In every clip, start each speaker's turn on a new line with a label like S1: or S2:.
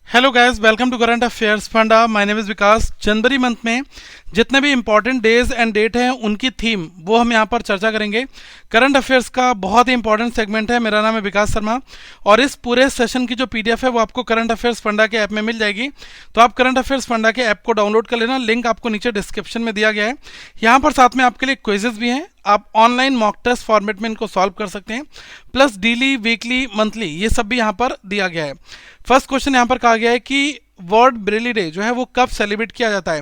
S1: Hello guys, welcome to current affairs funda. My name is Vikas. जनवरी month में जितने भी इंपॉर्टेंट डेज एंड डेट हैं उनकी थीम वो हम यहाँ पर चर्चा करेंगे। करंट अफेयर्स का बहुत ही इंपॉर्टेंट सेगमेंट है। मेरा नाम है विकास शर्मा और इस पूरे सेशन की जो पीडीएफ है वो आपको करंट अफेयर्स फंडा के ऐप में मिल जाएगी। तो आप करंट अफेयर्स फंडा के ऐप को डाउनलोड कर लेना, लिंक आपको नीचे डिस्क्रिप्शन में दिया गया है। यहाँ पर साथ में आपके लिए क्विजेज भी हैं, आप ऑनलाइन मॉक टेस्ट फॉर्मेट में इनको सॉल्व कर सकते हैं। प्लस डेली, वीकली, मंथली ये सब भी यहाँ पर दिया गया है। फर्स्ट क्वेश्चन यहाँ पर कहा गया है कि वर्ल्ड ब्रेली डे जो है वो कब सेलिब्रेट किया जाता है।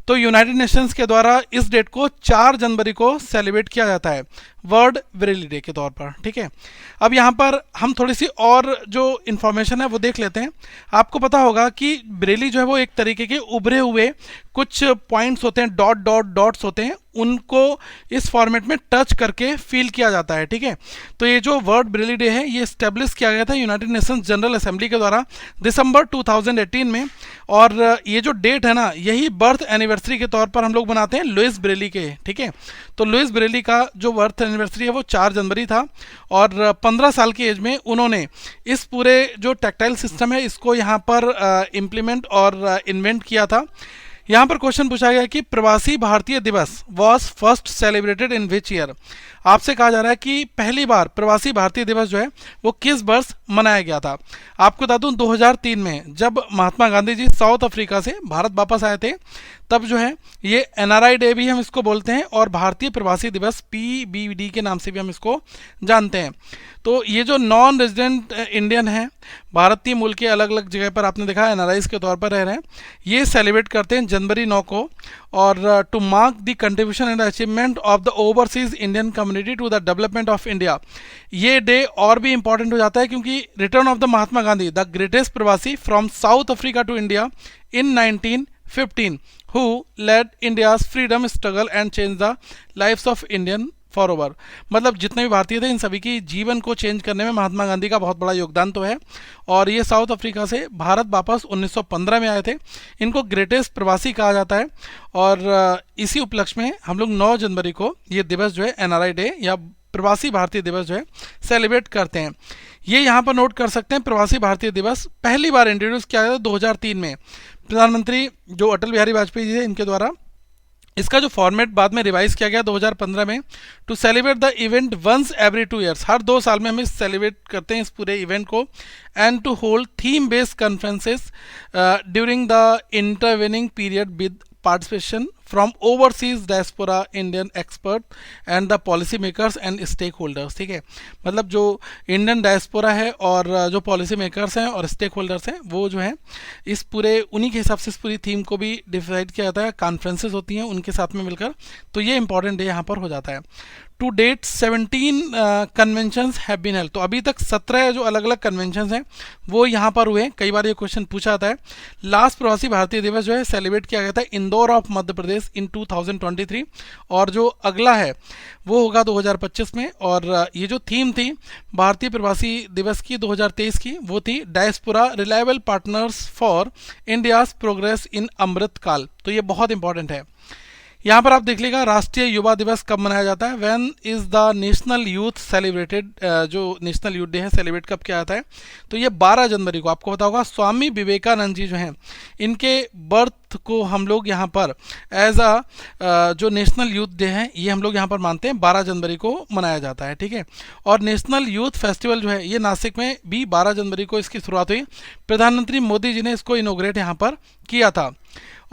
S1: तो यूनाइटेड नेशंस के द्वारा इस डेट को 4 जनवरी को सेलिब्रेट किया जाता है वर्ल्ड ब्रेली डे के तौर पर। ठीक है, अब यहाँ पर हम थोड़ी सी और जो इन्फॉर्मेशन है वो देख लेते हैं। आपको पता होगा कि ब्रेली जो है वो एक तरीके के उभरे हुए कुछ पॉइंट्स होते हैं, डॉट डॉट डॉट्स होते हैं, उनको इस फॉर्मेट में टच करके फील किया जाता है। ठीक है, तो ये जो वर्ल्ड ब्रेली डे है ये स्टेब्लिश किया गया था यूनाइटेड नेशंस जनरल असेंबली के द्वारा दिसंबर 2018 में। और ये जो डेट है ना, यही बर्थ एनिवर्सरी के तौर पर हम लोग बनाते हैं लुइस ब्रेली के। ठीक है, तो लुइस ब्रेली का जो बर्थ एनिवर्सरी है वो 4 जनवरी था और 15 साल की एज में उन्होंने इस पूरे जो टैक्टाइल सिस्टम है इसको यहाँ पर इम्प्लीमेंट और इन्वेंट किया था। यहाँ पर क्वेश्चन पूछा गया कि प्रवासी भारतीय दिवस was first celebrated in which year. आपसे कहा जा रहा है कि पहली बार प्रवासी भारतीय दिवस जो है वो किस वर्ष मनाया गया था। आपको बता दूं 2003 में जब महात्मा गांधी जी साउथ अफ्रीका से भारत वापस आए थे, तब जो है ये एनआरआई डे भी हम इसको बोलते हैं और भारतीय प्रवासी दिवस पीबीडी के नाम से भी हम इसको जानते हैं। तो ये जो नॉन रेजिडेंट इंडियन है, भारतीय मूल के अलग अलग जगह पर आपने देखा एनआरआईज के तौर पर रह रहे हैं, ये सेलिब्रेट करते हैं जनवरी 9 को। और to mark the contribution and achievement of the overseas Indian community to the development of India. ये डे और भी इंपॉर्टेंट हो जाता है क्योंकि return of the Mahatma Gandhi, the greatest pravasi from South Africa to India in 1915 who led India's freedom struggle and changed the lives of Indian फॉरओवर। मतलब जितने भी भारतीय थे इन सभी की जीवन को चेंज करने में महात्मा गांधी का बहुत बड़ा योगदान तो है। और ये साउथ अफ्रीका से भारत वापस 1915 में आए थे। इनको ग्रेटेस्ट प्रवासी कहा जाता है और इसी उपलक्ष्य में हम लोग 9 जनवरी को ये दिवस जो है एनआरआई डे या प्रवासी भारतीय दिवस जो है सेलिब्रेट करते हैं। ये यहाँ पर नोट कर सकते हैं, प्रवासी भारतीय दिवस पहली बार इंट्रोड्यूस किया गया था 2003 में प्रधानमंत्री जो अटल बिहारी वाजपेयी जी थे इनके द्वारा। इसका जो फॉर्मेट बाद में रिवाइज किया गया 2015 में, to celebrate the event once every 2 years. हर 2 साल में हम इस सेलिब्रेट करते हैं इस पूरे इवेंट को। And to hold theme based conferences during the intervening period with participation from overseas diaspora Indian expert and the policy makers and stakeholders। ठीक है, मतलब जो इंडियन डायस्पोरा है और जो पॉलिसी मेकर्स हैं और स्टेक होल्डर्स हैं वो जो है इस पूरे उन्हीं के हिसाब से इस पूरी थीम को भी डिसाइड किया जाता है। कॉन्फ्रेंसेस होती हैं उनके साथ में मिलकर, तो ये इंपॉर्टेंट डे यहाँ पर हो जाता है। To date 17 conventions have been held. तो अभी तक 17 जो अलग अलग कन्वेंशंस हैं वो यहाँ पर हुए। कई बार ये क्वेश्चन पूछा जाता है। लास्ट प्रवासी भारतीय दिवस जो है सेलिब्रेट किया गया था इंदौर ऑफ मध्य प्रदेश इन 2023 और जो अगला है वो होगा 2025 में। और ये जो थीम थी भारतीय प्रवासी दिवस की 2023 की वो थी diaspora reliable partners for India's progress in Amrit Kaal. तो ये बहुत इंपॉर्टेंट है। यहाँ पर आप देख लीजिएगा राष्ट्रीय युवा दिवस कब मनाया जाता है, when is the national youth celebrated. जो नेशनल यूथ डे है सेलिब्रेट कब किया जाता है, तो ये 12 जनवरी को। आपको पता होगा स्वामी विवेकानंद जी जो हैं इनके बर्थ को हम लोग यहाँ पर एज जो नेशनल यूथ डे है ये हम लोग यहाँ पर मानते हैं, 12 जनवरी को मनाया जाता है। ठीक है, और नेशनल यूथ फेस्टिवल जो है ये नासिक में भी 12 जनवरी को इसकी शुरुआत हुई। प्रधानमंत्री मोदी जी ने इसको इनोग्रेट यहाँ पर किया था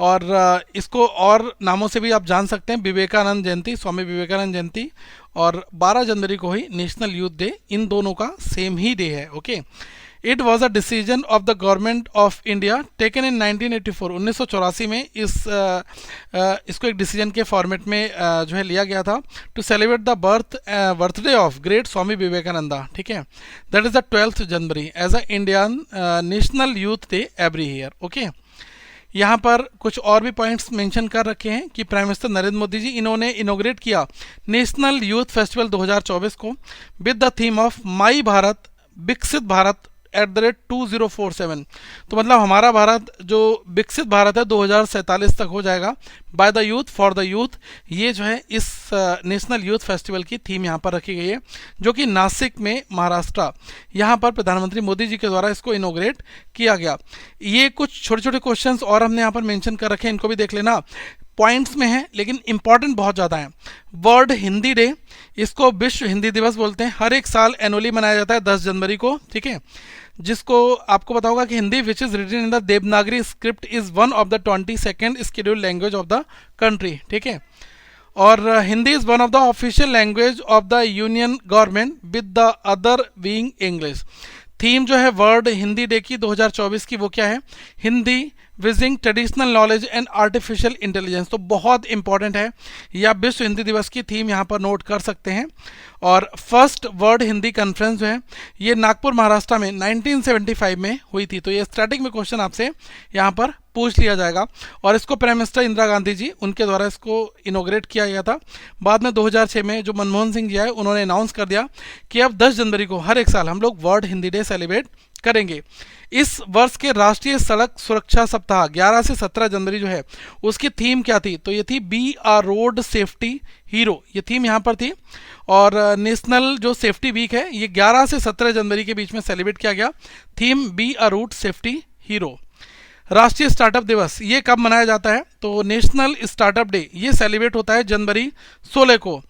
S1: और इसको और नामों से भी आप जान सकते हैं, विवेकानंद जयंती, स्वामी विवेकानंद जयंती और 12 जनवरी को ही नेशनल यूथ डे, इन दोनों का सेम ही डे है। Okay, it was a decision of the government of India taken in 1984। 1984 में इसको एक डिसीजन के फॉर्मेट में जो है लिया गया था to celebrate the birthday of great Swami Vivekananda. ठीक है, that is the 12th January as a Indian national youth day every year. Okay, यहाँ पर कुछ और भी पॉइंट्स मेंशन कर रखे हैं कि प्राइम मिनिस्टर नरेंद्र मोदी जी इन्होंने इनोग्रेट किया नेशनल यूथ फेस्टिवल 2024 को with the theme of my Bharat विकसित भारत 2047। तो मतलब हमारा भारत जो विकसित भारत है 2047 तक हो जाएगा by the youth for the youth. ये जो है इस नेशनल यूथ फेस्टिवल की थीम यहाँ पर रखी गई है, जो कि नासिक में महाराष्ट्र, यहाँ पर प्रधानमंत्री मोदी जी के द्वारा इसको इनोग्रेट किया गया। ये कुछ छोटे छोटे क्वेश्चंस और हमने यहाँ पर मेंशन कर रखे हैं, इनको भी देख लेना। पॉइंट्स में है लेकिन इंपॉर्टेंट बहुत ज़्यादा है। वर्ल्ड हिंदी डे, इसको विश्व हिंदी दिवस बोलते हैं, हर एक साल एनुअली मनाया जाता है 10 जनवरी को, ठीक है। जिसको आपको पता होगा कि Hindi which is written in the Devanagari script is one of the 22nd scheduled language of the country, ठीक है। और Hindi is one of the official language of the union government with the other being English. Theme जो है world Hindi day की 2024 की वो क्या है? Hindi wheezing traditional knowledge and artificial intelligence. तो बहुत इंपॉर्टेंट है, या विश्व हिंदी दिवस की थीम यहाँ पर नोट कर सकते हैं। और फर्स्ट वर्ल्ड हिंदी कॉन्फ्रेंस जो है ये नागपुर महाराष्ट्र में 1975 में हुई थी। तो ये स्टैटिक में क्वेश्चन आपसे यहाँ पर पूछ लिया जाएगा। और इसको प्राइम मिनिस्टर इंदिरा गांधी जी, उनके द्वारा इसको इनोग्रेट किया गया था। बाद में 2006 में जो मनमोहन सिंह जी आए, उन्होंने अनाउंस कर दिया कि अब 10 जनवरी को हर एक साल हम लोग वर्ल्ड हिंदी डे सेलिब्रेट करेंगे। इस वर्ष के राष्ट्रीय सड़क सुरक्षा सप्ताह 11 से 17 जनवरी जो है उसकी थीम क्या थी? तो ये थी बी आ रोड सेफ्टी हीरो, ये थीम यहाँ पर थी। और नेशनल जो सेफ्टी वीक है ये 11 से 17 जनवरी के बीच में सेलिब्रेट किया गया। थीम बी आ रोड सेफ्टी हीरो। राष्ट्रीय स्टार्टअप दिवस ये कब मनाया जाता है? तो नेशनल स्टार्टअप डे ये सेलिब्रेट होता है जनवरी 16 को।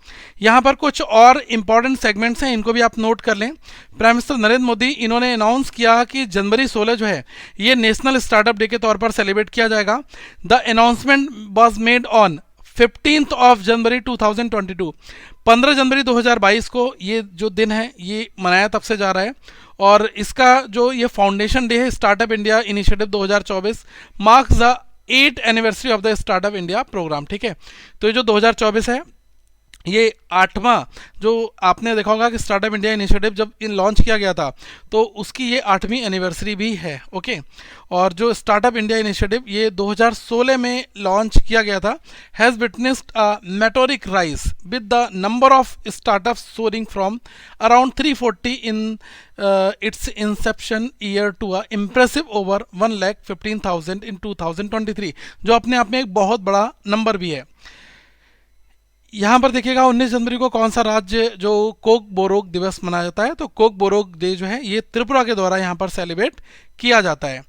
S1: यहाँ पर कुछ और इम्पॉर्टेंट सेगमेंट्स हैं, इनको भी आप नोट कर लें। प्राइम मिनिस्टर नरेंद्र मोदी इन्होंने अनाउंस किया कि जनवरी 16 जो है ये नेशनल स्टार्टअप डे के तौर पर सेलिब्रेट किया जाएगा। The announcement was made on 15th of January 2022। 15 जनवरी 2022 को ये जो दिन है ये मनाया तब से जा रहा है। और इसका जो ये फाउंडेशन डे है startup India initiative 2024 marks the 8th anniversary of the startup India program, ठीक है। तो ये जो 2024 है ये 8वां, जो आपने देखा होगा कि स्टार्टअप इंडिया इनिशिएटिव जब लॉन्च किया गया था तो उसकी ये 8वीं एनिवर्सरी भी है, ओके। और जो स्टार्टअप इंडिया इनिशिएटिव ये 2016 में लॉन्च किया गया था, has witnessed a meteoric rise with the number of startups soaring from around 340 in its inception year to a impressive over 1,15,000 in 2023, जो अपने आप में एक बहुत बड़ा नंबर भी है। यहाँ पर देखिएगा 19 जनवरी को कौन सा राज्य जो कोक बोरोक दिवस मनाया जाता है? तो कोक बोरोक डे जो है ये त्रिपुरा के द्वारा यहाँ पर सेलिब्रेट किया जाता है।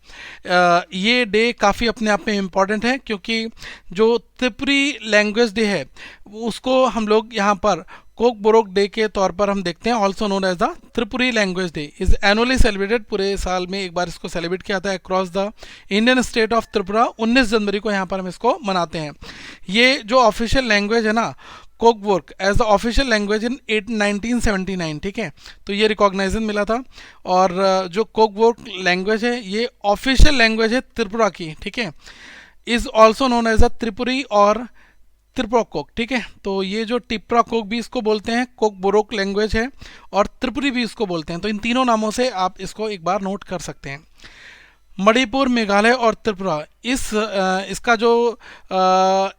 S1: ये डे काफ़ी अपने आप में इम्पॉर्टेंट है, क्योंकि जो त्रिपुरी लैंग्वेज डे है उसको हम लोग यहाँ पर कोक बोरोक डे के तौर पर हम देखते हैं, also known as the Tripuri language day is annually celebrated. पूरे साल में एक बार इसको सेलिब्रेट किया जाता है across the Indian state of Tripura. 19 जनवरी को यहाँ पर हम इसको मनाते हैं। ये जो ऑफिशियल लैंग्वेज है ना Kok Borok as the official language in 1979, ठीक है। तो ये रिकॉग्नाइजेशन मिला था। और जो कोक बोरोक लैंग्वेज है ये ऑफिशियल लैंग्वेज है त्रिपुरा की, ठीक है। Is also known as a Tripuri और त्रिपुरा कोक, ठीक है। तो ये जो टिप्रा कोक भी इसको बोलते हैं, कोक बोरोक लैंग्वेज है, और त्रिपुरी भी इसको बोलते हैं। तो इन तीनों नामों से आप इसको एक बार नोट कर सकते हैं। मणिपुर, मेघालय और त्रिपुरा, इसका जो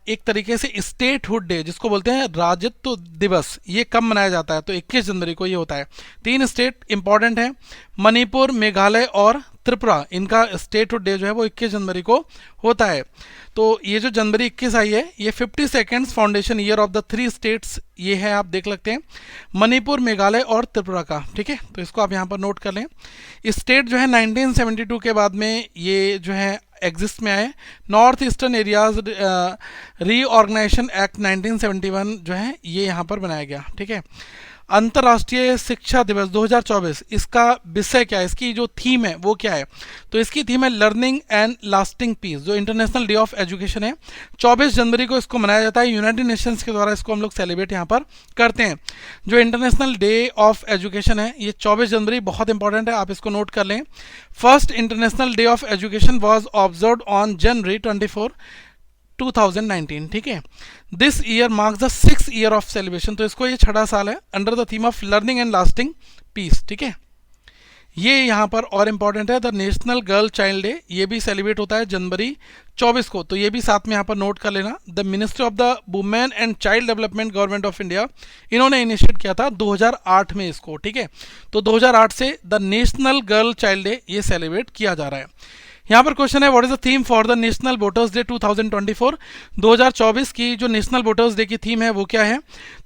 S1: एक तरीके से स्टेटहुड डे जिसको बोलते हैं राज्यत्व दिवस, ये कब मनाया जाता है? तो 21 जनवरी को ये होता है। 3 स्टेट इंपॉर्टेंट हैं, मणिपुर, मेघालय और त्रिपुरा। इनका स्टेटहुड डे जो है वो 21 जनवरी को होता है। तो ये जो जनवरी 21 आई है ये 52nd foundation year of the 3 states ये है, आप देख सकते हैं, मणिपुर, मेघालय और त्रिपुरा का, ठीक है। तो इसको आप यहाँ पर नोट कर लें। स्टेट जो है 1972 के बाद में ये जो है एग्जिस्ट में आए। North eastern areas reorganisation act 1971 जो है ये यहाँ पर बनाया गया, ठीक है। अंतर्राष्ट्रीय शिक्षा दिवस 2024, इसका विषय क्या है, इसकी जो थीम है वो क्या है? तो इसकी थीम है लर्निंग एंड लास्टिंग पीस। जो इंटरनेशनल डे ऑफ एजुकेशन है 24 जनवरी को इसको मनाया जाता है। यूनाइटेड नेशंस के द्वारा इसको हम लोग सेलिब्रेट यहाँ पर करते हैं। जो इंटरनेशनल डे ऑफ एजुकेशन है ये 24 जनवरी, बहुत इंपॉर्टेंट है, आप इसको नोट कर लें। First international day of education was observe on January 24, 2019, ठीक है। This year marks the 6th year of celebration. तो इसको ये 6वां साल है under the theme of learning and lasting peace, ठीक है। ये यहाँ पर और इम्पॉर्टेंट है, the national girl child day, ये भी सेलिब्रेट होता है जनवरी 24 को, तो ये भी साथ में यहाँ पर नोट कर लेना। The ministry of the women and child development government of India, इन्होंने इनिशिएट किया था 2008 में इसको, ठीक है। तो 2008 से the national girl child day ये सेलिब्रेट किया जा रहा है। यहाँ पर क्वेश्चन है, what is the theme for the national voters day 2024, 2024 की जो नेशनल वोटर्स डे की थीम है वो क्या है?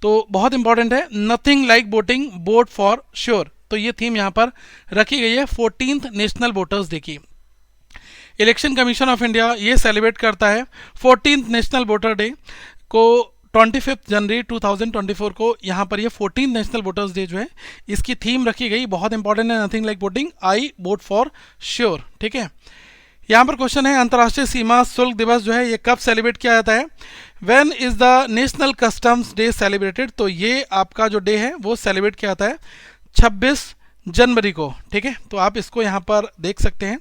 S1: तो बहुत इंपॉर्टेंट है, nothing like voting, vote for sure. तो ये थीम यहाँ पर रखी गई है 14th नेशनल वोटर्स डे की। इलेक्शन कमीशन ऑफ इंडिया ये सेलिब्रेट करता है 14th नेशनल वोटर डे को 25 जनवरी 2024 को। यहाँ पर ये 14th नेशनल वोटर्स डे जो है इसकी थीम रखी गई, बहुत इंपॉर्टेंट है, nothing like voting, I vote for sure, ठीक है। यहाँ पर क्वेश्चन है, अंतर्राष्ट्रीय सीमा शुल्क दिवस जो है ये कब सेलिब्रेट किया जाता है? When is the national customs day celebrated? तो ये आपका जो डे है वो सेलिब्रेट किया जाता है 26 जनवरी को, ठीक है। तो आप इसको यहाँ पर देख सकते हैं,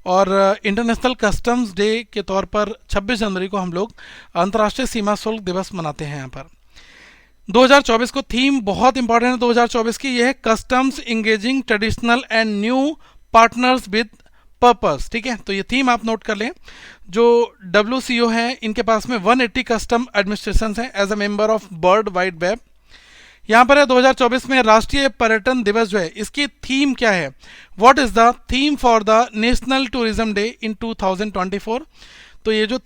S1: और इंटरनेशनल कस्टम्स डे के तौर पर 26 जनवरी को हम लोग अंतर्राष्ट्रीय सीमा शुल्क दिवस मनाते हैं। यहाँ पर 2024 को थीम बहुत इंपॉर्टेंट है 2024 की, यह है customs engaging traditional and new partners with purpose, ठीक है। तो ये थीम आप नोट कर लें। जो WCO है इनके पास में 180 कस्टम एडमिनिस्ट्रेशन है as a member of world wide web. यहाँ पर है 2024 में राष्ट्रीय पर्यटन दिवस जो है इसकी थीम क्या है? What is the theme for the national tourism day in 2024? तो ये जो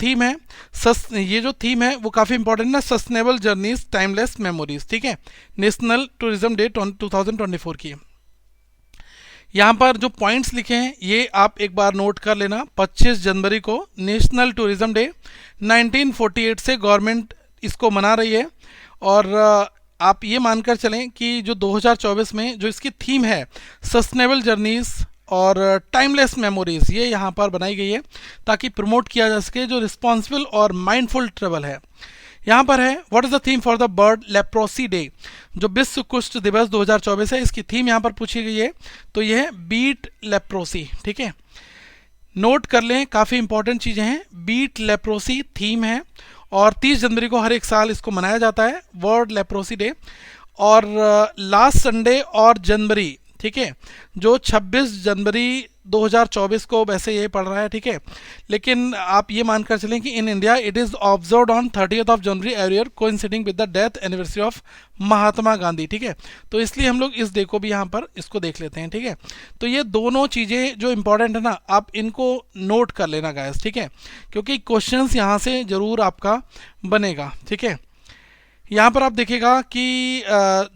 S1: थीम है वो काफ़ी इंपॉर्टेंट है, सस्टेनेबल जर्नीज टाइमलेस मेमोरीज, ठीक है, नेशनल टूरिज्म डे 2024 की। यहाँ पर जो पॉइंट्स लिखे हैं ये आप एक बार नोट कर लेना। 25 जनवरी को नेशनल टूरिज्म डे, 1948 से गवर्नमेंट इसको मना रही है, और आप ये मानकर चलें कि जो 2024 में जो इसकी थीम है सस्टेनेबल जर्नीज और टाइमलेस मेमोरीज, ये यहाँ पर बनाई गई है ताकि प्रमोट किया जा सके जो रिस्पॉन्सिबल और माइंडफुल ट्रेवल है। यहाँ पर है, what is the theme for the world leprosy day, जो विश्व कुष्ठ दिवस 2024 है इसकी थीम यहाँ पर पूछी गई है, तो यह है बीट लेप्रोसी, ठीक है। नोट कर लें, काफ़ी इंपॉर्टेंट चीज़ें हैं, बीट लेप्रोसी थीम है, और 30 जनवरी को हर एक साल इसको मनाया जाता है वर्ल्ड लेप्रोसी डे। और लास्ट संडे और जनवरी, ठीक है, जो 26 जनवरी 2024 को वैसे ये पड़ रहा है, ठीक है, लेकिन आप ये मानकर चलें कि in India it is observed on 30th of January every year coinciding with the death anniversary of Mahatma Gandhi, ठीक है। तो इसलिए हम लोग इस डे को भी यहाँ पर इसको देख लेते हैं, ठीक है। तो ये दोनों चीज़ें जो इंपॉर्टेंट है ना, आप इनको नोट कर लेना गाइस, ठीक है, क्योंकि क्वेश्चंस यहाँ से ज़रूर आपका बनेगा, ठीक है। यहाँ पर आप देखिएगा कि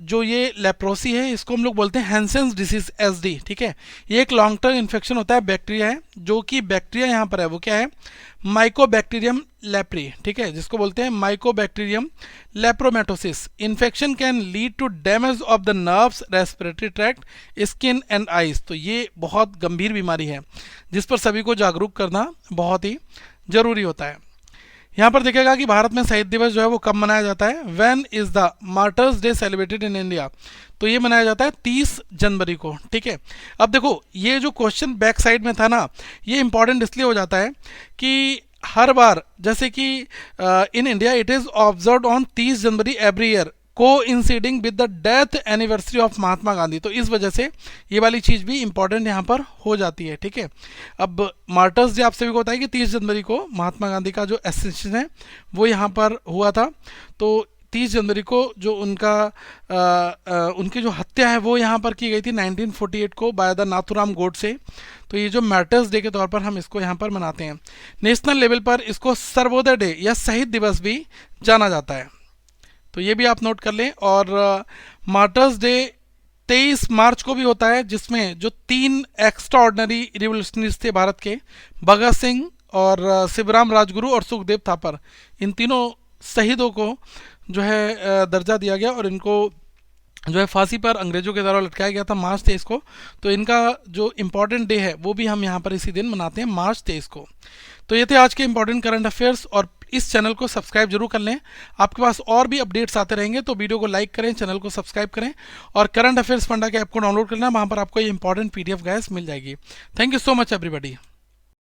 S1: जो ये लेप्रोसी है इसको हम लोग बोलते हैं हैंसेंस डिसीज SD, ठीक है। ये एक लॉन्ग टर्म इन्फेक्शन होता है, बैक्टीरिया है, जो कि बैक्टीरिया यहाँ पर है वो क्या है? माइकोबैक्टीरियम लेप्री, ठीक है, जिसको बोलते हैं mycobacterium lepromatosis. Infection can lead to damage of the nerves, respiratory tract, skin and eyes. तो ये बहुत गंभीर बीमारी है जिस पर सभी को जागरूक करना बहुत ही जरूरी होता है। यहाँ पर देखिएगा कि भारत में शहीद दिवस जो है वो कब मनाया जाता है? When is the martyrs day celebrated in India? तो ये मनाया जाता है 30 जनवरी को, ठीक है। अब देखो ये जो क्वेश्चन बैक साइड में था ना, ये इंपॉर्टेंट इसलिए हो जाता है कि हर बार जैसे कि in India it is observed on 30 January every year coinciding with the death anniversary of Mahatma Gandhi. तो इस वजह से ये वाली चीज़ भी इंपॉर्टेंट यहाँ पर हो जाती है, ठीक है। अब मार्टर्स डे आप सभी को पता है कि 30 जनवरी को महात्मा गांधी का जो एसेसिनेशन है वो यहाँ पर हुआ था। तो 30 जनवरी को जो उनकी जो हत्या है वो यहाँ पर की गई थी 1948 को बाय द नाथुराम गोडसे। तो ये जो मार्टर्स डे के तौर पर हम इसको यहाँ पर मनाते हैं। नेशनल लेवल पर इसको सर्वोदय डे या शहीद दिवस भी जाना जाता है, तो ये भी आप नोट कर लें। और मार्टर्स डे 23 मार्च को भी होता है, जिसमें जो 3 एक्स्ट्रा ऑर्डिनरी रिवोल्यूशनरीज थे भारत के, भगत सिंह और शिवराम राजगुरु और सुखदेव थापर, इन तीनों शहीदों को जो है दर्जा दिया गया और इनको जो है फांसी पर अंग्रेजों के द्वारा लटकाया गया था मार्च 23 को। तो इनका जो इम्पोर्टेंट डे है वो भी हम यहाँ पर इसी दिन मनाते हैं मार्च 23 को। तो ये थे आज के इंपॉर्टेंट करंट अफेयर्स, और इस चैनल को सब्सक्राइब जरूर कर लें, आपके पास और भी अपडेट्स आते रहेंगे। तो वीडियो को लाइक करें, चैनल को सब्सक्राइब करें, और करंट अफेयर्स फंडा के ऐप को डाउनलोड करना, वहाँ पर आपको ये इंपॉर्टेंट PDF गाइस मिल जाएगी। Thank you so much everybody.